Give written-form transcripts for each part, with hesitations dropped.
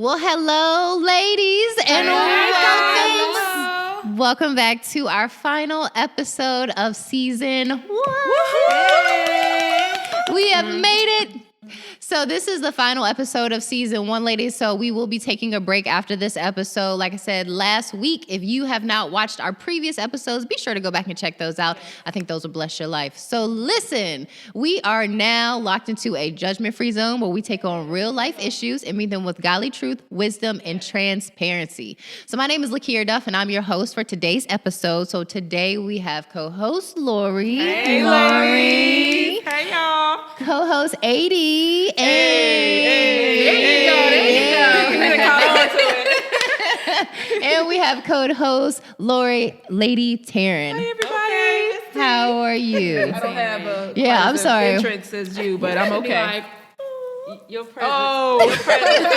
Well, hello, ladies, and welcome back to our final episode of Season 1. We have made it. So this is the final episode of Season 1, ladies. So we will be taking a break after this episode. Like I said last week, if you have not watched our previous episodes, be sure to go back and check those out. I think those will bless your life. So listen, we are now locked into a judgment-free zone where we take on real-life issues and meet them with godly truth, wisdom, and transparency. So my name is Lakia Duff, and I'm your host for today's episode. So today we have co-host Lori. Hey, Lori. Hey, y'all. Co-host AD. Hey. There you go. Call on to it. And we have co-host Lori, Lady Taryn. Hey, everybody. How are you? I don't have a I'm sorry. entrance as you, but I'm okay. Your presence. Oh, your presence.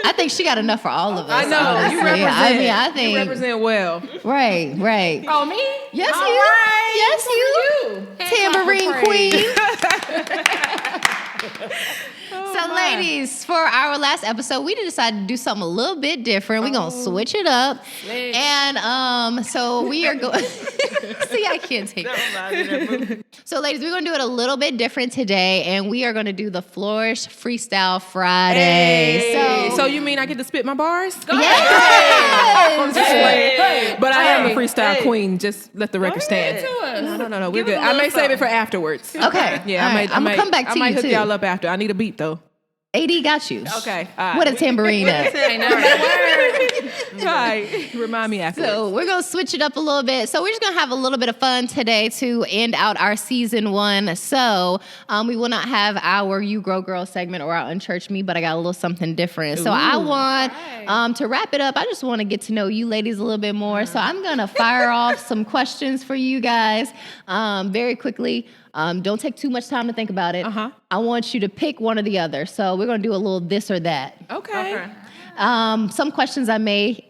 I think she got enough for all of us. I know. Honestly. You represent. I think you represent well. Right. Oh, me? Yes, All you. right. Yes, you. Tambourine queen. So, ladies, for our last episode, we decided to do something a little bit different. We're going to switch it up. And so we are going... See, I can't take it. So, ladies, we're going to do it a little bit different today, and we are going to do the Flourish Freestyle Friday. Hey. So you mean I get to spit my bars? Yes! But I am a freestyle queen. Just let the record stand. No. We're good. I may save it for afterwards. Okay. Yeah, All right. I'm going to come back to you, I might hook too. y'all up after. I need a beat, though. AD got you. Okay. All right. What a tambourine is. Right. Remind me afterwards. So we're going to switch it up a little bit. So we're just going to have a little bit of fun today to end out our Season 1. So we will not have our You Grow Girl segment or our Unchurch Me, but I got a little something different. So I want to wrap it up. I just want to get to know you ladies a little bit more. So I'm going to fire off some questions for you guys very quickly. Don't take too much time to think about it. I want you to pick one or the other. So we're going to do a little this or that. Okay. Some questions I may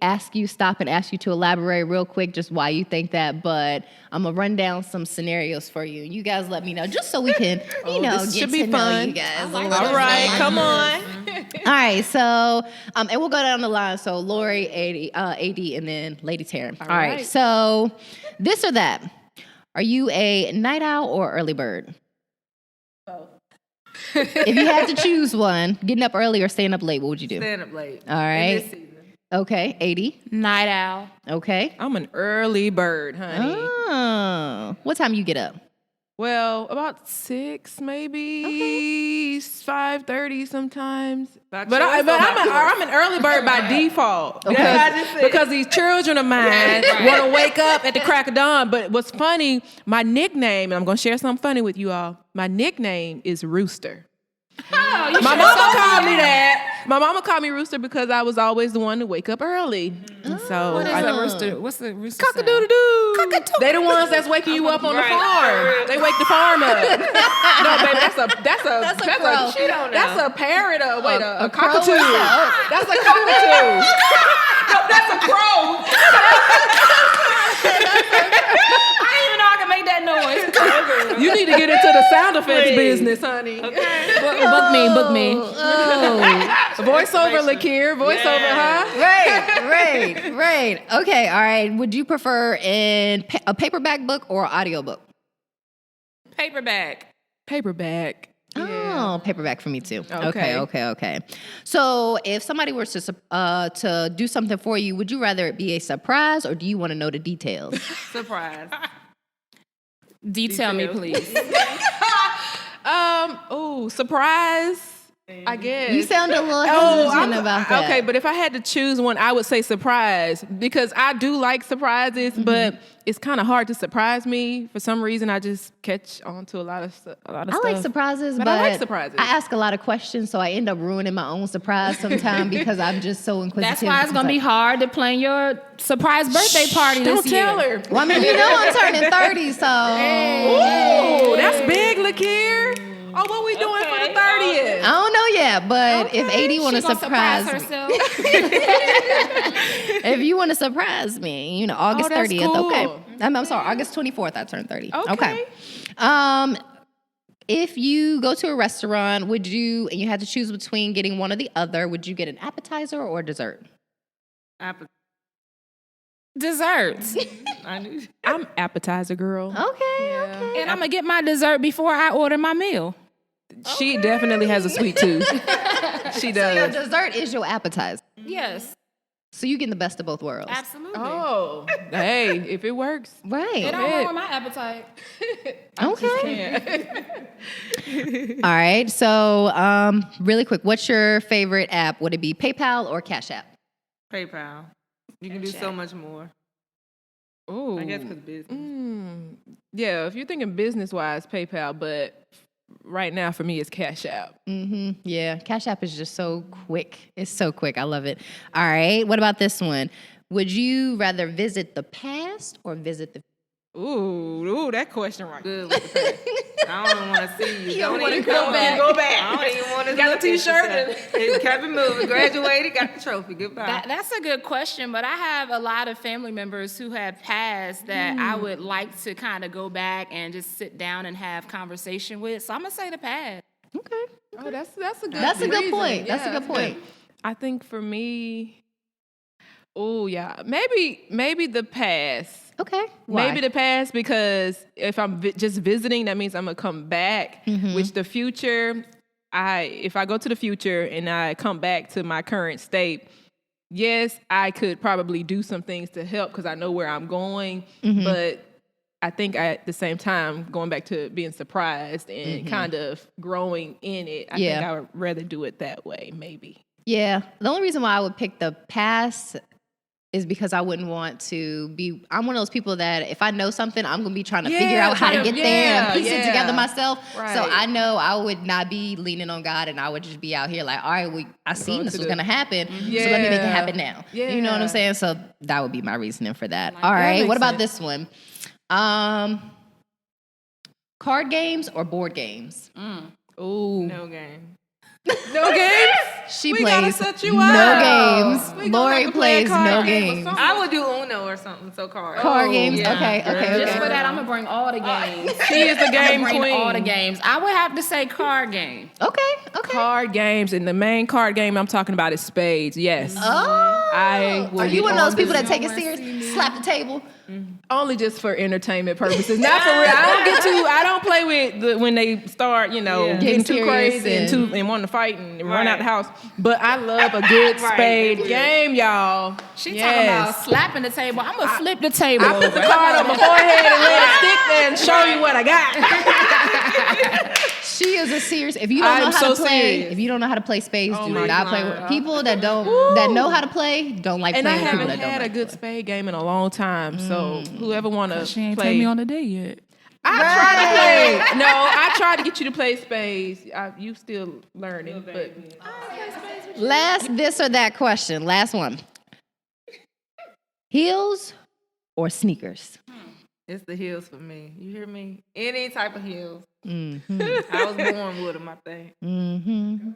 stop and ask you to elaborate real quick just why you think that, but I'm going to run down some scenarios for you. You guys let me know just so we can, this get should to be know fun. you guys. All right, come on. All right, so, and we'll go down the line. So Lori, AD, and then Lady Taryn. All right, so this or that. Are you a night owl or early bird? Both. If you had to choose one, getting up early or staying up late, what would you do? Stand up late. All right. In this season. Okay, 80. Night owl. Okay. I'm an early bird, honey. Oh. What time you get up? Well, about 6 maybe, 5:30 sometimes. But I'm an early bird by default because these children of mine want to wake up at the crack of dawn. But what's funny, my nickname, and I'm going to share something funny with you all. My nickname is Rooster. Oh, My mama called me that. My mama called me Rooster because I was always the one to wake up early. And so What is a rooster? What's the rooster? cock-a-doodle-doo. They the ones that's waking you up on the farm. They wake the farm up. No, baby, that's a crow. That's a parrot. A crow cockatoo. is a- That's a cockatoo. No, that's a crow. I didn't even know I could make that noise. You need to get into the sound effects business, honey. Book me. Oh. Voiceover, Lakia. Voiceover, huh? Right. Okay, all right. Would you prefer a paperback book or audiobook? Paperback. Paperback. Oh, paperback for me too. Okay. Okay. So if somebody were to do something for you, would you rather it be a surprise or do you want to know the details? Surprise. Detail me, please. Surprise. I guess. You sound a little hesitant about that. Okay, but if I had to choose one, I would say surprise because I do like surprises, but it's kind of hard to surprise me. For some reason, I just catch on to a lot of stuff. I like surprises, but I like surprises. I ask a lot of questions, so I end up ruining my own surprise sometimes because I'm just so inquisitive. That's why it's going to be hard to plan your surprise birthday party Don't this year. tell her. Well, I mean, I'm turning 30, so. Ooh, that's big, Lakia. Oh, what we doing for the 30th? I don't know yet, but if AD want to She gonna surprise me, herself. if you want to surprise me, August that's 30th, cool. okay. I'm sorry, August 24th, I turned 30. Okay. If you go to a restaurant, and you had to choose between getting one or the other, would you get an appetizer or dessert? Desserts. I'm appetizer girl. Okay. And I'm going to get my dessert before I order my meal. She definitely has a sweet tooth. She does. So your dessert is your appetizer. Yes. So you getting the best of both worlds. Absolutely. Oh, hey, if it works. Right. It don't ruin my appetite. Okay. All right. So really quick, what's your favorite app? Would it be PayPal or Cash App? PayPal. You can do so much more. Oh, I guess because business. Yeah, if you're thinking business-wise, PayPal, but right now for me it's Cash App. Mm-hmm. Yeah, Cash App is just so quick. It's so quick. I love it. All right. What about this one? Would you rather visit the past or visit the Ooh, that question right. Good with the past. I don't want to see you. You don't wanna even go come back. Go back. I don't even want to Got the t-shirt and kept it moving. Graduated, got the trophy. Goodbye. That's a good question, but I have a lot of family members who have passed that I would like to kind of go back and just sit down and have conversation with. So I'm going to say the past. Okay. Oh, that's a good. That's a good reason. point. That's a Yeah, good point. I think for me, maybe the past. Okay. Why? Maybe the past because if I'm just visiting, that means I'm gonna come back. Which the future, if I go to the future and I come back to my current state, yes, I could probably do some things to help because I know where I'm going. But I think at the same time, going back to being surprised and kind of growing in it, I think I would rather do it that way. Maybe. Yeah. The only reason why I would pick the past is because I wouldn't want to be, I'm one of those people that if I know something, I'm going to be trying to figure out how to get there and piece it together myself. Right. So I know I would not be leaning on God and I would just be out here like, all right, I seen this was going to happen. So let me make it happen now. Yeah. You know what I'm saying? So that would be my reasoning for that. All right. What about this one? Card games or board games? Ooh. No game. No games? She we plays gotta set you no up. games. Lori plays no games. I would do Uno or something. So card. Card games? Yeah. Okay. Just for that, I'm going to bring all the games. She is the game bring queen. all the games. I would have to say card game. Okay. Card games, and the main card game I'm talking about is spades. Yes. Oh. I will Are you get one of those on people this- that take it serious? Slap the table? Only just for entertainment purposes, not for real. I don't play with when they start, getting too serious crazy and wanting to fight and run out the house. But I love a good spade game, y'all. She talking about slapping the table. I'm going to flip the table I put the card on my forehead and let it stick there and show you what I got. She is a serious. If you don't know how to play, if you don't know how to play spades, do not play with people that know how to play. Don't like And I playing with people haven't that don't. had a good spade game in a long time. So whoever want to She ain't play, take me on a date yet. I tried to play. No, I tried to get you to play spades. You still learning, but Last this or that question. Last one. Heels or sneakers? It's the heels for me. You hear me? Any type of heels. Mm-hmm. I was born with them, I think. Mm-hmm.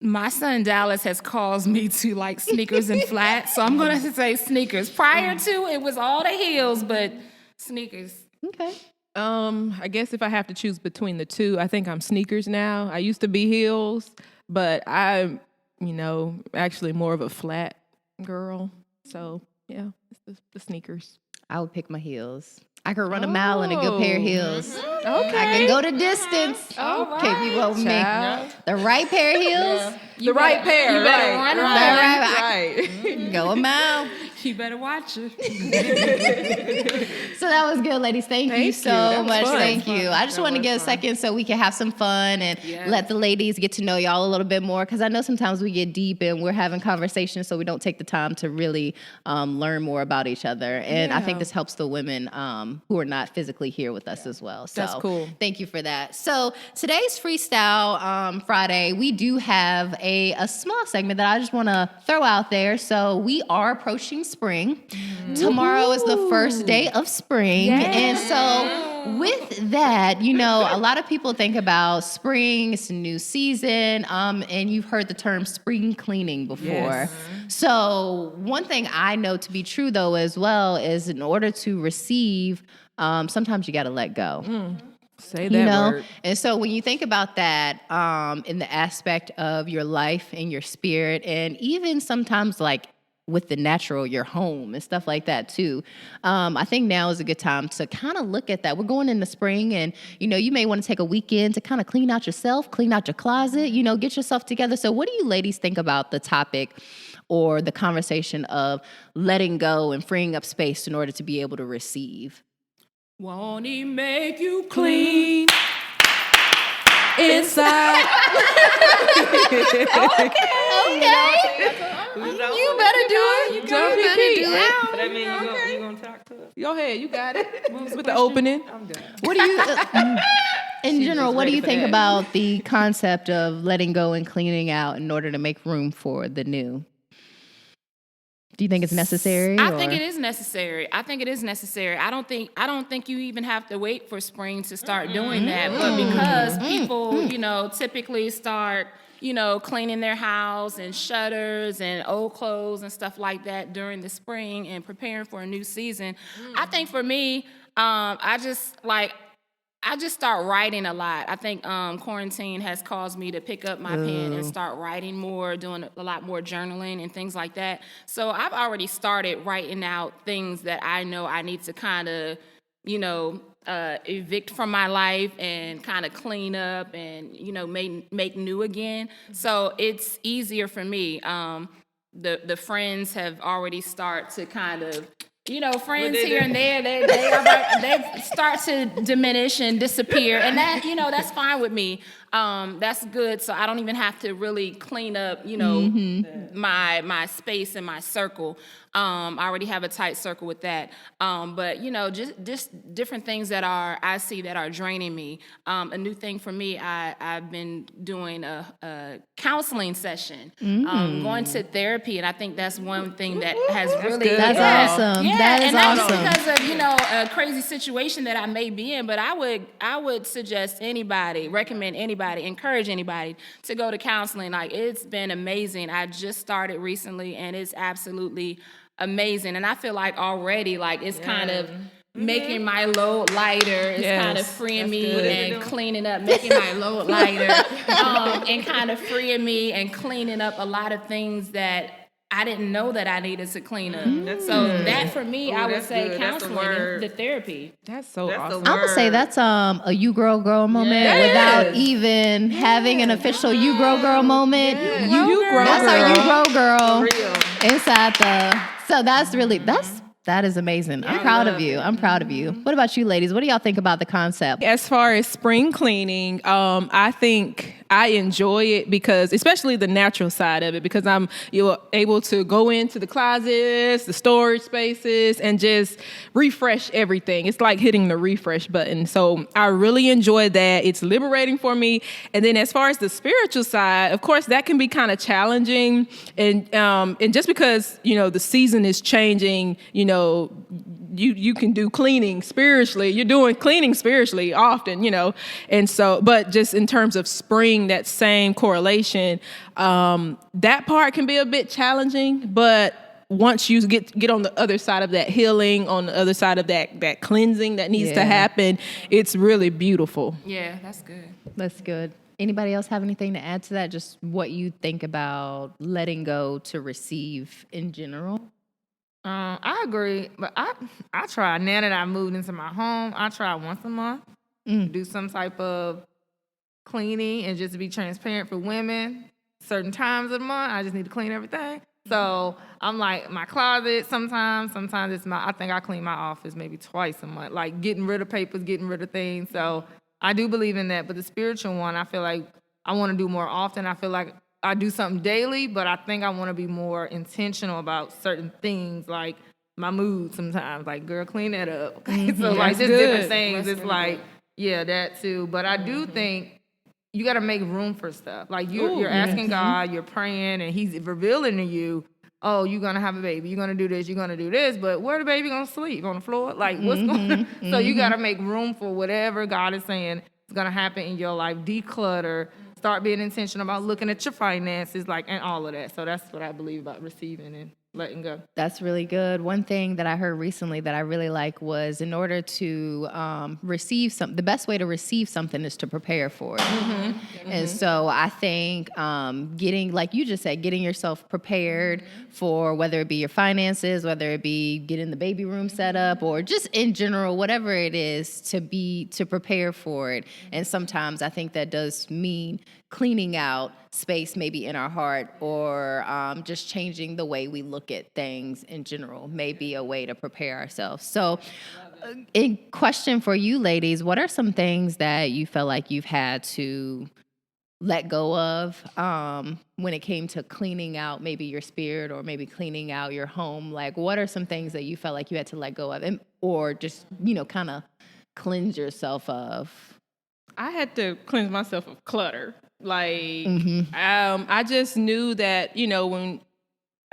My son Dallas has caused me to like sneakers and flats, so I'm going to say sneakers. Prior to, it was all the heels, but sneakers. Okay. I guess if I have to choose between the two, I think I'm sneakers now. I used to be heels, but I'm, actually more of a flat girl. So yeah, it's the sneakers. I would pick my heels. I could run a mile in a good pair of heels. Okay. I can go the distance. All right. Can't be what with me. Child. The right pair of heels. The right pair, You better right? run Right. Go a mile. You better watch it. So that was good, ladies. Thank you you. so That was much. fun. Thank you. I just want to get a second so we can have some fun and let the ladies get to know y'all a little bit more. Because I know sometimes we get deep and we're having conversations, so we don't take the time to really learn more about each other. And I think this helps the women who are not physically here with us as well. So That's cool. Thank you for that. So today's Freestyle Friday, we do have a small segment that I just want to throw out there. So we are approaching spring. Tomorrow is the first day of spring. And so with that, a lot of people think about spring, it's a new season, and you've heard the term spring cleaning before. Yes. So one thing I know to be true, though, as well, is in order to receive, sometimes you got to let go. Say that word. And so when you think about that, in the aspect of your life and your spirit, and even sometimes like with the natural, your home and stuff like that too. I think now is a good time to kind of look at that. We're going into spring, and you may want to take a weekend to kind of clean out yourself, clean out your closet, get yourself together. So what do you ladies think about the topic or the conversation of letting go and freeing up space in order to be able to receive? Won't he make you clean inside? Okay. You better do it. You better do it. So that means you gonna talk to us? Go ahead, you got it. With the opening. I'm done. What do you, in general, what do you think about the concept of letting go and cleaning out in order to make room for the new? Do you think it's necessary? I think it is necessary. I don't think you even have to wait for spring to start doing that. But because people, typically start, cleaning their house and shutters and old clothes and stuff like that during the spring and preparing for a new season. I think for me, I just start writing a lot. I think quarantine has caused me to pick up my pen and start writing more, doing a lot more journaling and things like that. So I've already started writing out things that I know I need to kind of, evict from my life and kind of clean up and, make new again. So it's easier for me. The friends have already started to kind of, friends here and there, they start to diminish and disappear, and that, that's fine with me. That's good. So I don't even have to really clean up, my space and my circle. I already have a tight circle with that. But just different things that I see that are draining me. A new thing for me, I've been doing a counseling session, going to therapy, and I think that's one thing that has really that's awesome. Yeah, that is that's awesome. Because of a crazy situation that I may be in. But I would suggest anybody, recommend anybody, encourage anybody to go to counseling. Like, it's been amazing. I just started recently, and it's absolutely amazing. And I feel like already, like, it's kind of making my load lighter. It's kind of freeing me and cleaning up, making my load lighter, and kind of freeing me and cleaning up a lot of things that I didn't know that I needed to clean up. So that for me, I would say counseling and the therapy. That's so awesome. I would say that's a you girl moment without even having an official you girl moment. That's our you girl inside the. So that is amazing. I'm proud of you. What about you, ladies? What do y'all think about the concept? As far as spring cleaning, I think I enjoy it because, especially the natural side of it, because you're able to go into the closets, the storage spaces, and just refresh everything. It's like hitting the refresh button. So I really enjoy that. It's liberating for me. And then as far as the spiritual side, of course, that can be kind of challenging. And just because, the season is changing, you can do cleaning spiritually. You're doing cleaning spiritually often, and so, but just in terms of spring, that same correlation, that part can be a bit challenging, but once you get on the other side of that healing, on the other side of that cleansing that needs to happen, it's really beautiful. Yeah, that's good. That's good. Anybody else have anything to add to that? Just what you think about letting go to receive in general? I agree, but I try, now that I moved into my home, I try once a month, do some type of cleaning, and just to be transparent for women, certain times of the month, I just need to clean everything. So I'm like, my closet sometimes it's I think I clean my office maybe twice a month, like getting rid of papers, getting rid of things. So I do believe in that, but the spiritual one, I feel like I want to do more often. I feel like I do something daily, but I think I want to be more intentional about certain things, like my mood sometimes. Like, girl, clean that up. Okay? So, like, just different things. It's like, that too. But I do think you got to make room for stuff. Like, you're asking God, you're praying, and He's revealing to you, oh, you're going to have a baby. You're going to do this. You're going to do this. But where the baby going to sleep? On the floor? Like, what's going on? So you got to make room for whatever God is saying is going to happen in your life. Declutter. Start being intentional about looking at your finances, like, and all of that. So that's what I believe about receiving and letting go. That's really good. One thing that I heard recently that I really like was in order to receive the best way to receive something is to prepare for it. And so I think getting, like you just said, getting yourself prepared for whether it be your finances, whether it be getting the baby room set up, or just in general, whatever it is, to prepare for it. And sometimes I think that does mean cleaning out space maybe in our heart, or just changing the way we look at things in general may be a way to prepare ourselves. So a question for you ladies, what are some things that you felt like you've had to let go of when it came to cleaning out maybe your spirit or maybe cleaning out your home? Like, what are some things that you felt like you had to let go of, or just, kind of cleanse yourself of? I had to cleanse myself of clutter. Like, I just knew that, when,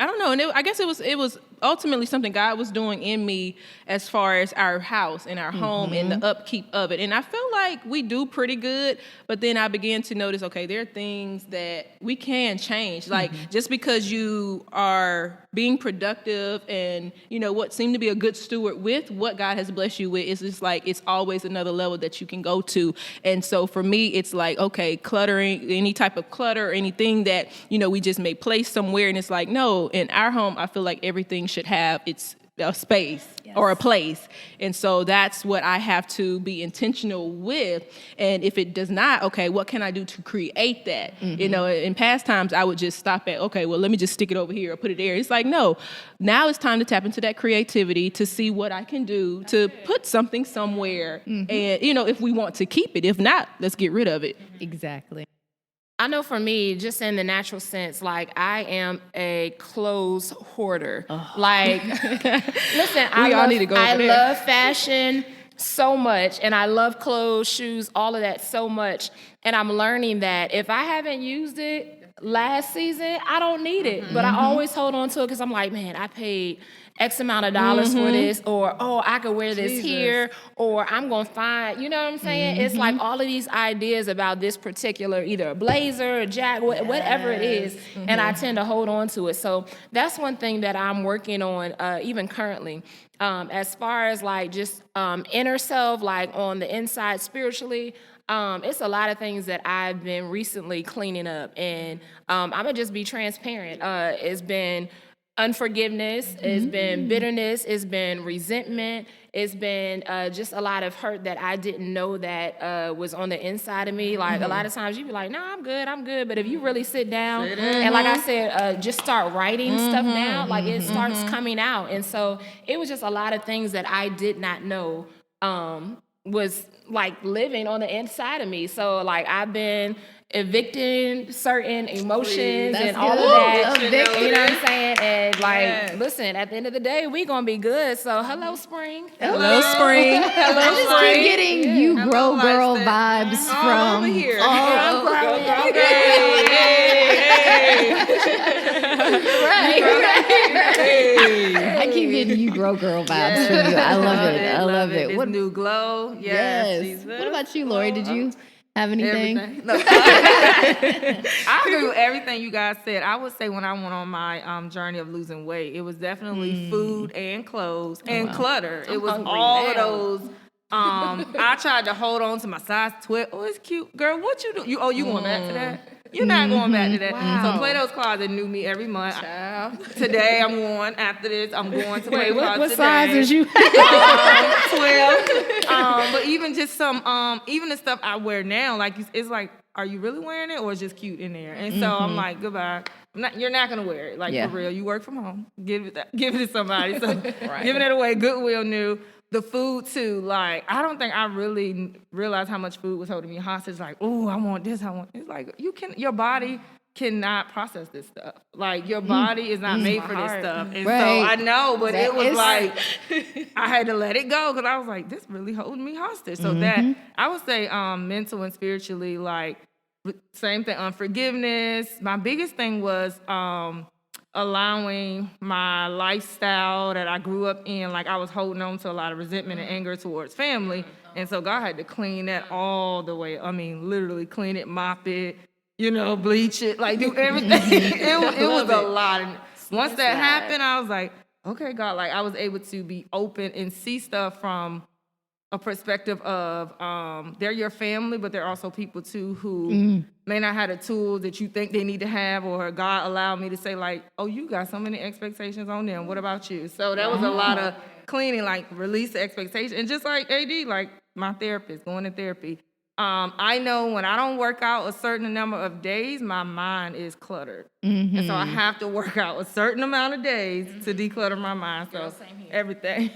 I don't know, and I guess it was ultimately something God was doing in me as far as our house and our home and the upkeep of it. And I feel like we do pretty good, but then I began to notice, okay, there are things that we can change. Like, just because you are being productive and, what seemed to be a good steward with what God has blessed you with, is just like, it's always another level that you can go to. And so for me, it's like, okay, cluttering, any type of clutter, anything that, we just may place somewhere. And it's like, no, in our home, I feel like everything should have its a space or a place. And so that's what I have to be intentional with. And if it does not, okay, what can I do to create that? In past times, I would just stop at, okay, well, let me just stick it over here or put it there. It's like, no, now it's time to tap into that creativity to see what I can do to put something somewhere. And, if we want to keep it, if not, let's get rid of it. Exactly. I know for me, just in the natural sense, like, I am a clothes hoarder. Like, listen, I love fashion so much, and I love clothes, shoes, all of that so much. And I'm learning that if I haven't used it last season, I don't need it. But I always hold on to it because I'm like, man, I paid X amount of dollars for this, or, I could wear this here, or I'm going to find, you know what I'm saying? It's like all of these ideas about this particular, either a blazer, a jacket, whatever it is, and I tend to hold on to it. So that's one thing that I'm working on, even currently. As far as like just inner self, like on the inside spiritually, it's a lot of things that I've been recently cleaning up, and I'm going to just be transparent. It's been unforgiveness, it's been bitterness, it's been resentment, it's been just a lot of hurt that I didn't know that was on the inside of me. Like, a lot of times you be like, no, I'm good. But if you really sit down and, like I said, just start writing stuff down, like, it starts coming out. And so it was just a lot of things that I did not know was like living on the inside of me. So like, I've been evicting certain emotions and all of that. You know what I'm saying? And like, listen, at the end of the day, we gonna be good. So hello, spring. Hello, spring. Hello, I just keep getting you grow girl vibes from over here. I'm growing. Right. I keep getting you grow girl vibes from you. I love it. I love it. What new glow? Yes. What about you, Lori? Did you have anything? No. I agree with everything you guys said. I would say when I went on my journey of losing weight, it was definitely food and clothes and clutter. It was all of those. I tried to hold on to my size 12. Oh, it's cute. Girl, what you do? You going back to that? You're not going back to that. Wow. So Plato's Closet knew me every month. Today I'm going. After this, I'm going to Plato's Closet. What size is you? 12. But even just some, even the stuff I wear now, like, it's like, are you really wearing it, or it's just cute in there? And so I'm like, goodbye. You're not gonna wear it, like, for real. You work from home. Give it to somebody. So giving it away. Goodwill knew. The food too, like, I don't think I really realized how much food was holding me hostage. Like, oh, I want this, It's like, your body cannot process this stuff. Like, your body is not made for this stuff. And so I know, but it was like, I had to let it go, because I was like, this really holding me hostage. So that, I would say mental and spiritually, like, same thing, unforgiveness. My biggest thing was allowing my lifestyle that I grew up in, like, I was holding on to a lot of resentment and anger towards family. And so God had to clean that all the way. I mean, literally clean it, mop it, bleach it, like, do everything. it was a lot. once that happened, I was like, okay, God, like I was able to be open and see stuff from a perspective of they're your family, but they're also people too who may not have the tools that you think they need to have, or God allowed me to say like, oh, you got so many expectations on them. What about you? So that was a lot of cleaning, like release the expectation. And just like AD, like my therapist, going to therapy. I know when I don't work out a certain number of days, my mind is cluttered. And so I have to work out a certain amount of days to declutter my mind. So everything.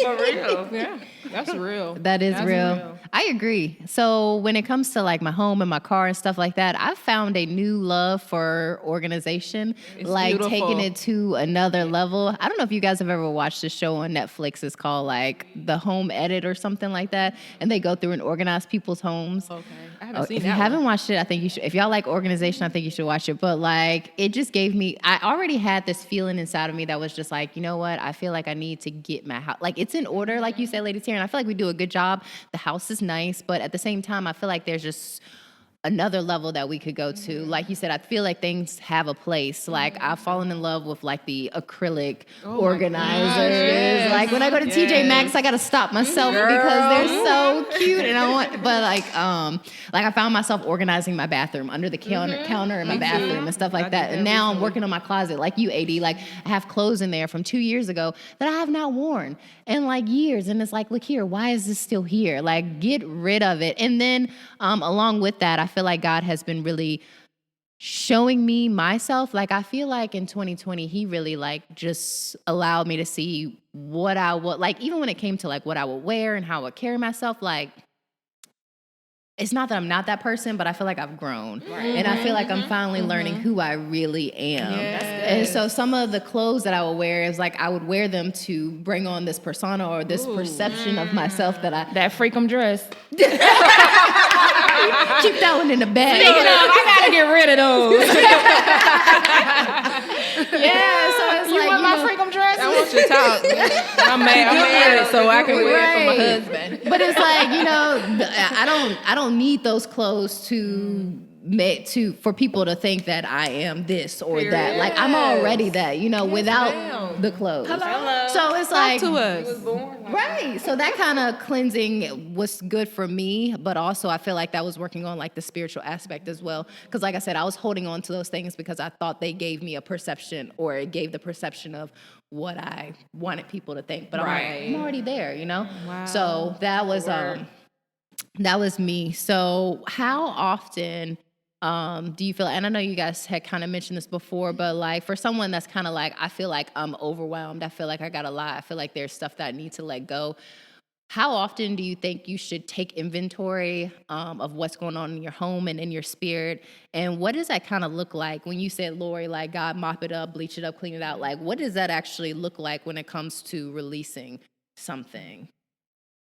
For real. Yeah, that's real. That is That's real. I agree. So when it comes to like my home and my car and stuff like that, I've found a new love for organization, like beautiful. taking it to another level. I don't know if you guys have ever watched a show on Netflix. It's called like The Home Edit or something like that. And they go through and organize people's homes. Okay, I haven't seen If that you one. haven't watched it, I think you should. If y'all like organization, I think you should watch it. But like, it just gave me, I already had this feeling inside of me that was just like, you know what? I feel like I need to get my house. Like, it's in order, like you said, Lady Taryn. I feel like we do a good job. The house is nice, but at the same time, I feel like there's just another level that we could go to. Like you said, I feel like things have a place. Like I've fallen in love with like the acrylic organizers. yes. Like when I go to TJ Maxx, I gotta stop myself because they're so cute. And I want, but like I found myself organizing my bathroom under the counter in my bathroom and stuff like that. And now I'm working on my closet, like you, AD. Like I have clothes in there from 2 years ago that I have not worn in like years. And it's like, look here, why is this still here? Like get rid of it. And then along with that, I feel like God has been really showing me myself. Like I feel like in 2020, he really like just allowed me to see what I would like, even when it came to like what I would wear and how I would carry myself. Like it's not that I'm not that person, but I feel like I've grown. And I feel like I'm finally learning who I really am. And so some of the clothes that I would wear is like I would wear them to bring on this persona or this perception of myself that I That freakum dress. keep that one in the bag. I gotta get rid of those. So it's like, My freakum dress. I want you to talk. I'm married, so I can wear it for my husband. But it's like, I don't need those clothes for people to think that I am this or that. Like I'm already that, without the clothes. Hello. So it's like to us. right. So that kind of cleansing was good for me, but also I feel like that was working on like the spiritual aspect as well. Because like I said, I was holding on to those things because I thought they gave me a perception, or it gave the perception of what I wanted people to think. But I'm already there, Wow. So that was me. So how often do you feel, and I know you guys had kind of mentioned this before, but like for someone that's kind of like, I feel like I'm overwhelmed. I feel like I got a lot. I feel like there's stuff that I need to let go. How often do you think you should take inventory of what's going on in your home and in your spirit? And what does that kind of look like when you said, Lori, like God, mop it up, bleach it up, clean it out? Like, what does that actually look like when it comes to releasing something?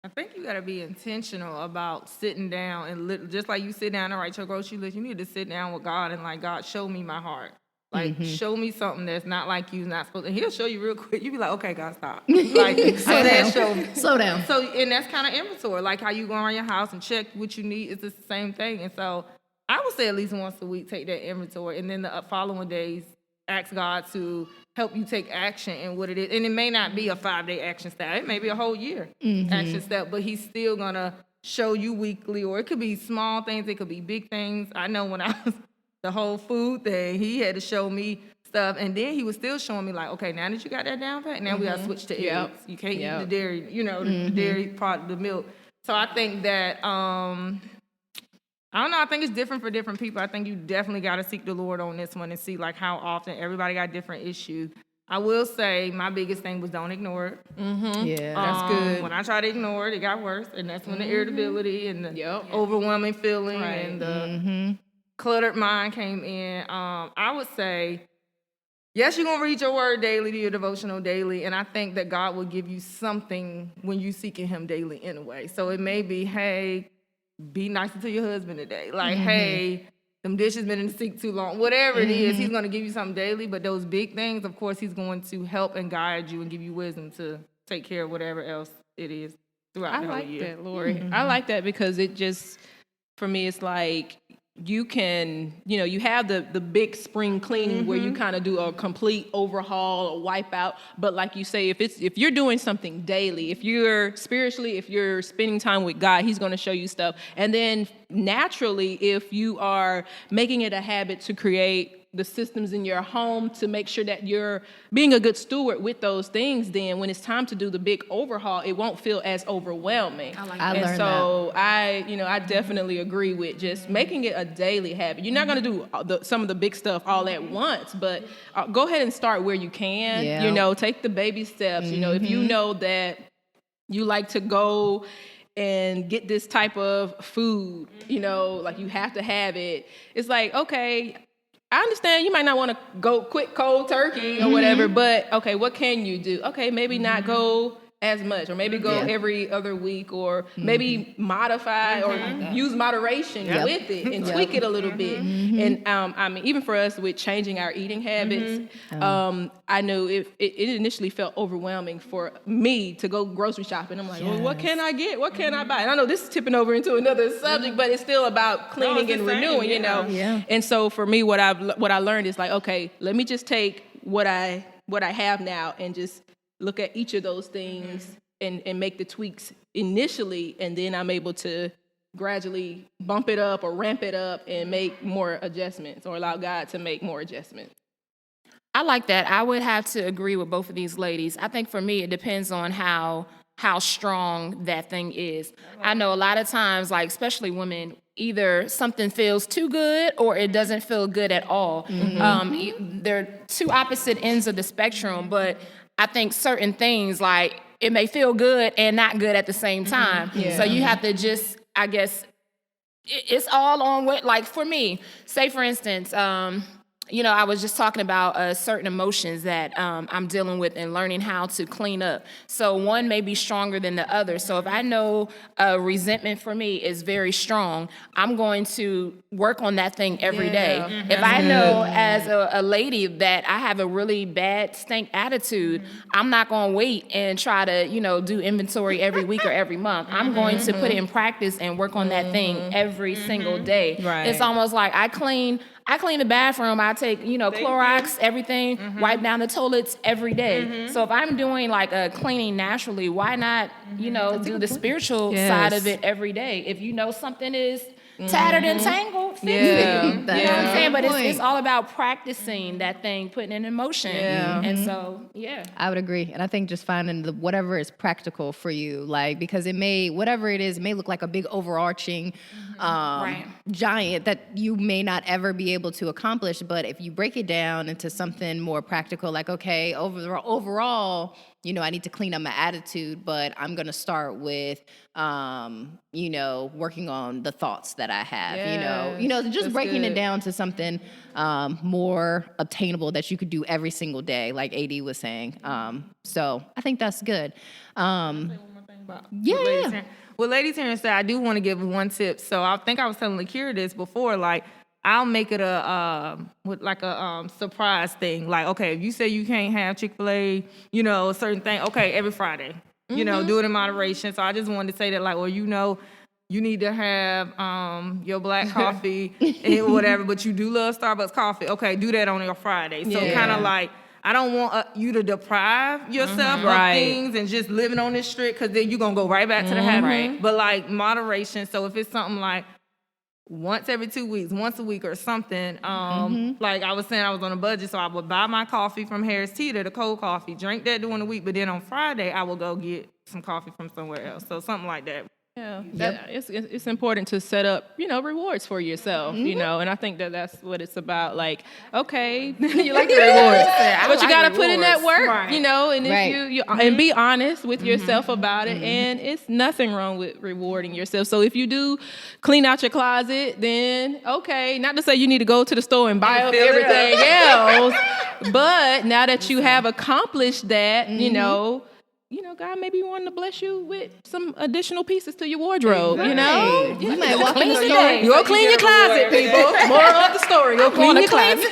I think you got to be intentional about sitting down and just like you sit down and write your grocery list, you need to sit down with God and like, God, show me my heart. Like, show me something that's not like you, not supposed to. And he'll show you real quick. You be like, okay, God, stop. Like, Slow down. So, and that's kind of inventory. Like how you go around your house and check what you need. It's the same thing. And so I would say at least once a week, take that inventory. And then the following days, ask God to help you take action in what it is. And it may not be a 5-day action step. It may be a whole year action step, but he's still going to show you weekly, or it could be small things. It could be big things. I know when I was the whole food thing, he had to show me stuff. And then he was still showing me like, okay, now that you got that down pat, now we got to switch to eggs. You can't eat the dairy, the dairy product, the milk. So I think that, I don't know. I think it's different for different people. I think you definitely got to seek the Lord on this one and see like how often everybody got different issues. I will say my biggest thing was don't ignore it. Yeah, that's good. When I tried to ignore it, it got worse. And that's when the irritability and the overwhelming feeling and the cluttered mind came in. I would say, yes, you're going to read your word daily, do your devotional daily. And I think that God will give you something when you seeking him daily anyway. So it may be, hey, be nicer to your husband today. Like, hey, them dishes been in the sink too long. Whatever it is, he's going to give you something daily. But those big things, of course, he's going to help and guide you and give you wisdom to take care of whatever else it is throughout the whole year. I like that, Lori. I like that because it just, for me, it's like you can, you have the big spring cleaning where you kind of do a complete overhaul, a wipe out. But like you say, if you're doing something daily, if you're spending time with God, he's going to show you stuff. And then naturally, if you are making it a habit to create the systems in your home to make sure that you're being a good steward with those things, then when it's time to do the big overhaul, it won't feel as overwhelming. I learned that. I definitely agree with just making it a daily habit. You're not going to do some of the big stuff all at once, but go ahead and start where you can. Yeah. Take the baby steps. If you know that you like to go and get this type of food, like you have to have it. It's like, okay, I understand you might not want to go quick cold turkey or whatever, but okay, what can you do? Okay, maybe not go as much, or maybe go every other week, or maybe modify or use moderation with it and tweak it a little bit. And even for us with changing our eating habits, I know it initially felt overwhelming for me to go grocery shopping. I'm like, well, what can I get? What can I buy? And I know this is tipping over into another subject, but it's still about cleaning and renewing, Yeah. And so for me, what I learned is like, okay, let me just take what I have now and just look at each of those things and make the tweaks initially, and then I'm able to gradually bump it up or ramp it up and make more adjustments, or allow God to make more adjustments. I like that. I would have to agree with both of these ladies. I think for me, it depends on how strong that thing is. I know a lot of times, like especially women, either something feels too good or it doesn't feel good at all. They're two opposite ends of the spectrum, but I think certain things, like it may feel good and not good at the same time. So you have to just, I guess, it's all on what, like for me, say for instance, I was just talking about certain emotions that I'm dealing with and learning how to clean up. So one may be stronger than the other. So if I know resentment for me is very strong, I'm going to work on that thing every day. If I know as a lady that I have a really bad stank attitude, I'm not going to wait and try to, do inventory every week or every month. I'm going to put it in practice and work on that thing every single day. Right. It's almost like I clean the bathroom. I take, Clorox, everything, wipe down the toilets every day. So if I'm doing like a cleaning naturally, why not, do the spiritual side of it every day? If you know something is tattered and tangled, fix it. You know what I'm saying? But it's all about practicing that thing, putting it in motion. And so, I would agree. And I think just finding whatever is practical for you, like, because whatever it is, it may look like a big overarching giant that you may not ever be able to accomplish. But if you break it down into something more practical, like, okay, overall, I need to clean up my attitude, but I'm going to start with, working on the thoughts that I have, just breaking it down to something more obtainable that you could do every single day, like AD was saying. So I think that's good. Well, ladies here said, I do want to give one tip. So I think I was telling Lakira this before, like, I'll make it a surprise thing. Like, okay, if you say you can't have Chick-fil-A, a certain thing, okay, every Friday, do it in moderation. So I just wanted to say that, like, well, you need to have your black coffee and whatever, but you do love Starbucks coffee. Okay, do that on your Friday. So kind of like, I don't want you to deprive yourself of things and just living on this strict, because then you're going to go right back to the habit. Right. But like moderation. So if it's something like once every 2 weeks, once a week or something, like I was saying, I was on a budget, so I would buy my coffee from Harris Teeter, the cold coffee, drink that during the week, but then on Friday, I will go get some coffee from somewhere else. So something like that. Yeah, it's important to set up, rewards for yourself, and I think that's what it's about. Like, okay, you like the rewards, but you got to put in that work, and if you and be honest with yourself about it, and it's nothing wrong with rewarding yourself. So if you do clean out your closet, then okay, not to say you need to go to the store and buy up everything else, but now that you have accomplished that, God maybe wanting to bless you with some additional pieces to your wardrobe, You might walk in the store. You go clean your closet, people. Moral of the story, go clean your closet.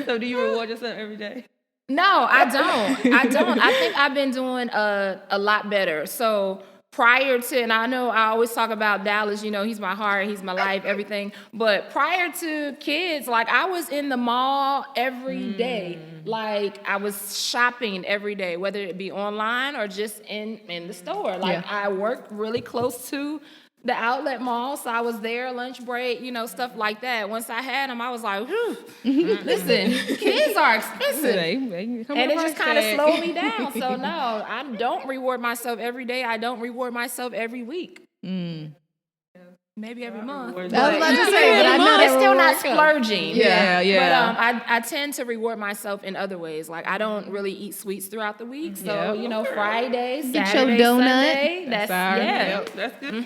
So do you reward yourself every day? No, I don't. I think I've been doing a lot better. So prior to, and I know I always talk about Dallas, he's my heart, he's my life, everything. But prior to kids, like I was in the mall every day. Like I was shopping every day, whether it be online or just in the store. Like I worked really close to the outlet mall, so I was there, lunch break, stuff like that. Once I had them, I was like, listen, kids are expensive. And it just kind of slowed me down. So no, I don't reward myself every day. I don't reward myself every week. Maybe every month. I was about to say, but I know it's still not splurging. Yeah. But I tend to reward myself in other ways. Like I don't really eat sweets throughout the week. So Friday, Saturday, your donut. Sunday. That's That's good.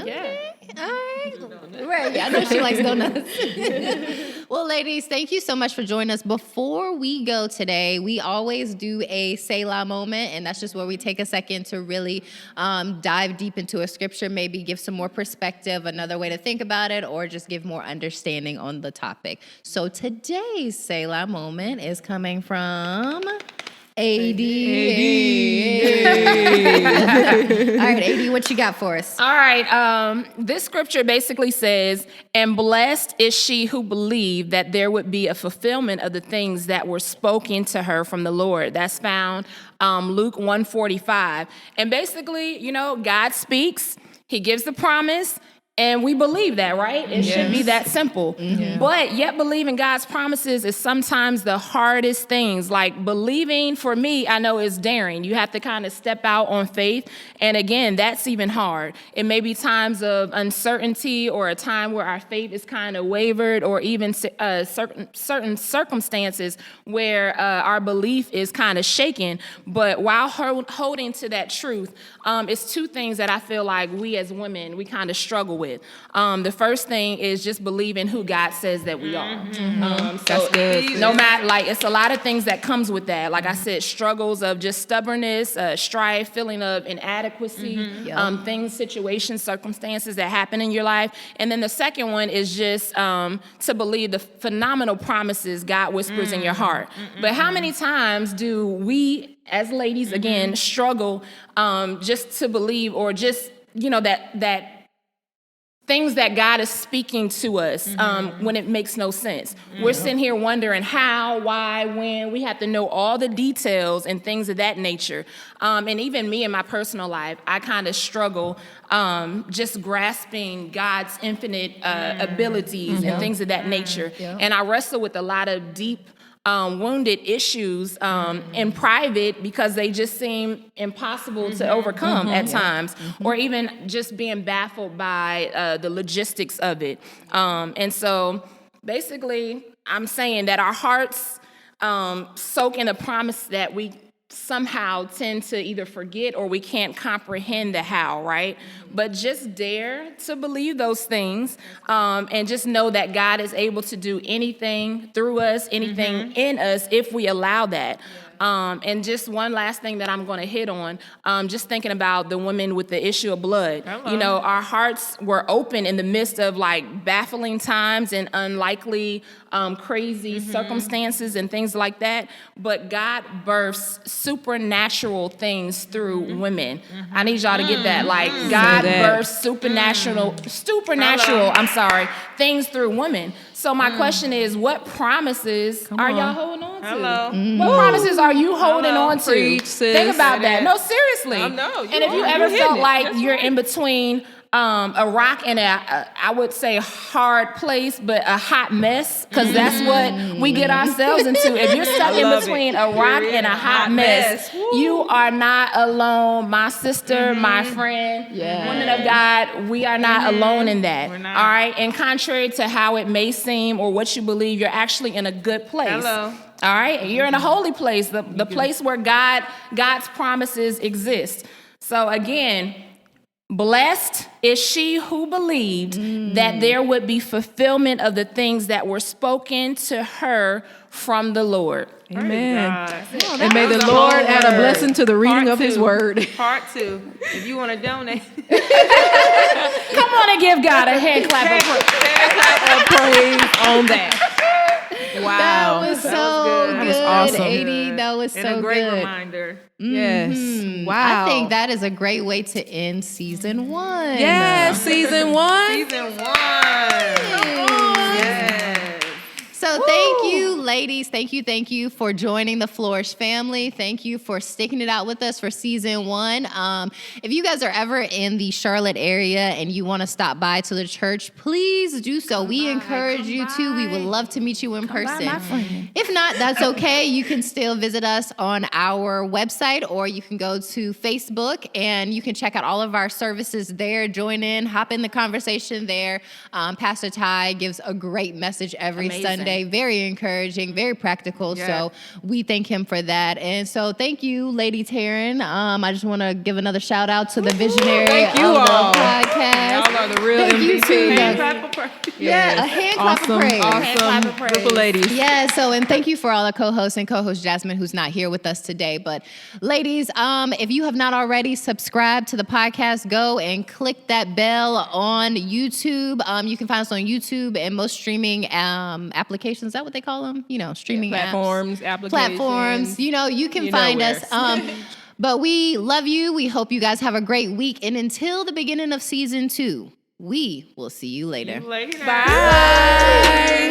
Yeah. All right. Right. I know she likes donuts. Well, ladies, thank you so much for joining us. Before we go today, we always do a Selah moment, and that's just where we take a second to really dive deep into a scripture, maybe give some more perspective, another way to think about it, or just give more understanding on the topic. So today's Selah moment is coming from AD. All right, AD, what you got for us? All right. This scripture basically says, "And blessed is she who believed that there would be a fulfillment of the things that were spoken to her from the Lord." That's found Luke 1:45. And basically, God speaks. He gives the promise. And we believe that, right? It should be that simple. But yet believing God's promises is sometimes the hardest things. Like believing, for me, I know is daring. You have to kind of step out on faith. And again, that's even hard. It may be times of uncertainty or a time where our faith is kind of wavered, or even certain circumstances where our belief is kind of shaken. But while holding to that truth, it's two things that I feel like we as women, we kind of struggle with. The first thing is just believing who God says that we are. That's good. No matter, it's a lot of things that comes with that. Like I said, struggles of just stubbornness, strife, feeling of inadequacy, things, situations, circumstances that happen in your life. And then the second one is just to believe the phenomenal promises God whispers in your heart. But how many times do we, as ladies, again, struggle just to believe, or just, that things that God is speaking to us when it makes no sense. We're sitting here wondering how, why, when. We have to know all the details and things of that nature. And even me in my personal life, I kind of struggle just grasping God's infinite abilities and things of that nature. And I wrestle with a lot of deep wounded issues in private, because they just seem impossible to overcome at times, or even just being baffled by the logistics of it. And so basically, I'm saying that our hearts soak in a promise that we somehow tend to either forget, or we can't comprehend the how, right? But just dare to believe those things, and just know that God is able to do anything through us, anything in us, if we allow that. And just one last thing that I'm going to hit on, just thinking about the women with the issue of blood. Hello. Our hearts were open in the midst of baffling times and unlikely, crazy circumstances and things like that. But God births supernatural things through women. I need y'all to get that. God births supernatural, things through women. So my question is, what promises are y'all holding on to? What promises are you holding on to? Preach, sis. Think about that. No, seriously. No, and if you ever felt like you're in between a rock and I would say hard place, but a hot mess, because that's what we get ourselves into. If you're stuck in between a rock and a hot mess, you are not alone. My sister, my friend, women of God, we are not alone in that. All right? And contrary to how it may seem or what you believe, you're actually in a good place. Hello. All right? You're in a holy place, the place where God's promises exist. So again, blessed is she who believed that there would be fulfillment of the things that were spoken to her from the Lord. Amen. And may the Lord add a blessing to the reading of his word. Part 2. If you want to donate. Come on and give God a hand clap of praise on that. Wow. That was so good. good. That was awesome. 80. That was so And a great good. reminder. Yes. Wow. I think that is a great way to end season 1. Yes, season 1. Season 1. Yes. So thank you, ladies. Thank you for joining the Flourish family. Thank you for sticking it out with us for season 1. If you guys are ever in the Charlotte area and you want to stop by to the church, please do so. We encourage you to. We would love to meet you in person. If not, that's okay. You can still visit us on our website, or you can go to Facebook and you can check out all of our services there. Join in, hop in the conversation there. Pastor Ty gives a great message every Sunday. Very encouraging, very practical. Yeah. So we thank him for that. And so thank you, Lady Taryn. I just want to give another shout out to the visionary Thank you of all. the podcast. Y'all are the real Thank you to MVP. the- Hand clap of praise. Yeah, a hand clap of praise. Hand clap of Awesome. praise. Group of ladies. Yeah, so and thank you for all the co-hosts and co-host Jasmine, who's not here with us today. But ladies, if you have not already subscribed to the podcast, go and click that bell on YouTube. You can find us on YouTube and most streaming applications. Is that what they call them? You know, streaming Platforms, apps. applications. Platforms. You know, you can You know find where. us. But we love you. We hope you guys have a great week. And until the beginning of season 2, we will see you later. Later. Bye.